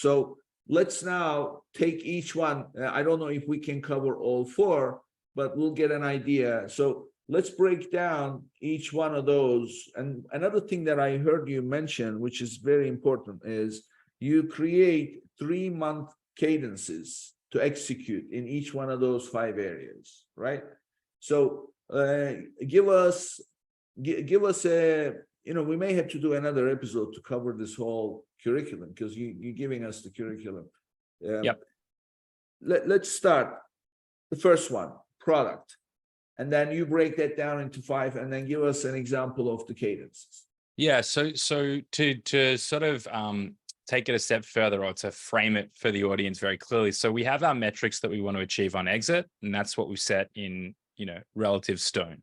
So let's now take each one. I don't know if we can cover all four, but we'll get an idea. So let's break down each one of those. And another thing that I heard you mention, which is very important, is you create 3-month cadences to execute in each one of those 5 areas, right? So give us a, we may have to do another episode to cover this whole curriculum, because you're giving us the curriculum. Yep. Let's start the first one, product, and then you break that down into 5, and then give us an example of the cadences. Yeah. So to sort of take it a step further, or to frame it for the audience very clearly. So we have our metrics that we want to achieve on exit, and that's what we set in, relative stone.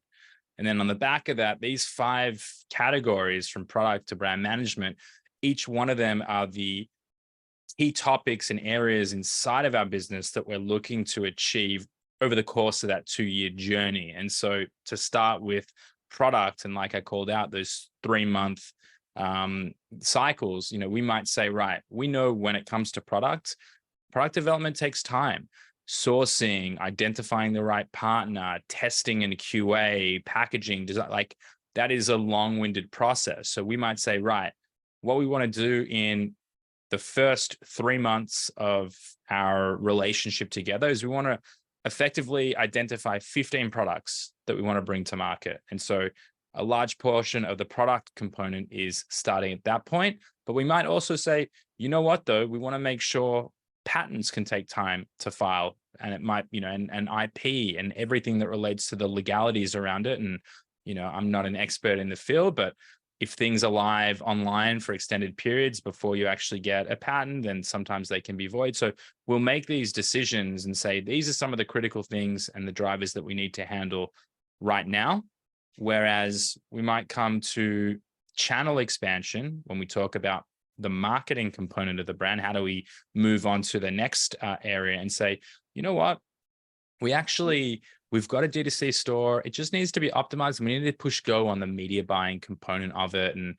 And then on the back of that, these 5 categories, from product to brand management, each one of them are the key topics and areas inside of our business that we're looking to achieve over the course of that 2-year journey. And so to start with product, and like I called out, those 3-month cycles, we might say, right, we know when it comes to product development takes time. Sourcing, identifying the right partner, testing and QA, packaging, design, like that is a long-winded process. So we might say, right, what we want to do in the first 3 months of our relationship together is we want to effectively identify 15 products that we want to bring to market. And so a large portion of the product component is starting at that point. But we might also say, you know what, though, we want to make sure patents can take time to file, and it might, and IP and everything that relates to the legalities around it. And, I'm not an expert in the field, but if things are live online for extended periods before you actually get a patent, then sometimes they can be void. So we'll make these decisions and say, these are some of the critical things and the drivers that we need to handle right now. Whereas we might come to channel expansion when we talk about the marketing component of the brand. How do we move on to the next area and say, you know what, we've got a D2C store. It just needs to be optimized. We need to push go on the media buying component of it. And,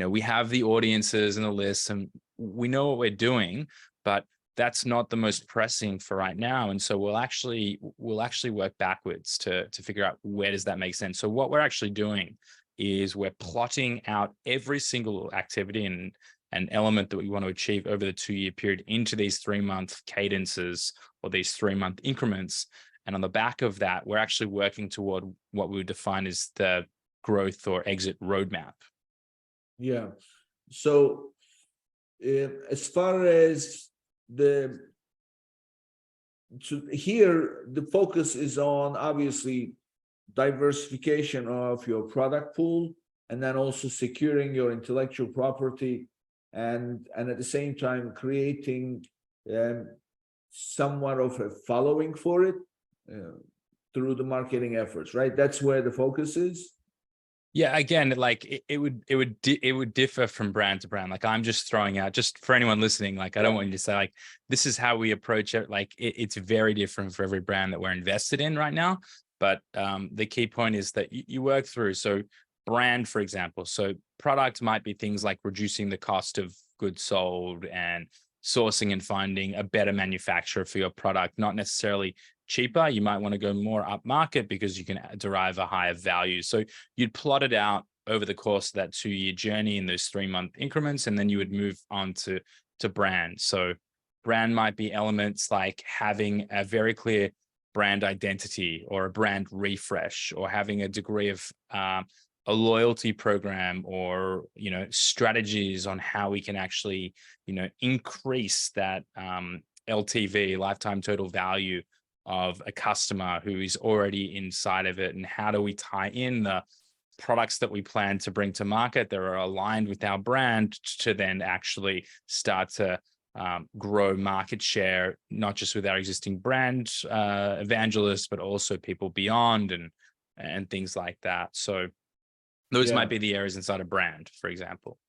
we have the audiences and the lists, and we know what we're doing, but that's not the most pressing for right now. And so we'll actually work backwards to figure out where does that make sense. So what we're actually doing is we're plotting out every single activity and an element that we want to achieve over the 2-year period into these 3-month cadences, or these 3-month increments. And on the back of that, we're actually working toward what we would define as the growth or exit roadmap. Yeah. So as far as here, the focus is on obviously diversification of your product pool, and then also securing your intellectual property, and at the same time creating somewhat of a following for it through the marketing efforts, right? That's where the focus is. Yeah, again, like it would differ from brand to brand. Like, I'm just throwing out, just for anyone listening, like I don't want you to say like this is how we approach it. Like it's very different for every brand that we're invested in right now. But the key point is that you work through. So brand, for example, so product might be things like reducing the cost of goods sold and sourcing and finding a better manufacturer for your product, not necessarily cheaper. You might want to go more up market because you can derive a higher value. So you'd plot it out over the course of that 2-year journey in those 3-month increments, and then you would move on to brand. So brand might be elements like having a very clear brand identity, or a brand refresh, or having a degree of a loyalty program, or strategies on how we can actually increase that LTV, lifetime total value, of a customer who is already inside of it. And how do we tie in the products that we plan to bring to market that are aligned with our brand to then actually start to grow market share, not just with our existing brand evangelists, but also people beyond, and things like that. So those might be the areas inside a brand, for example.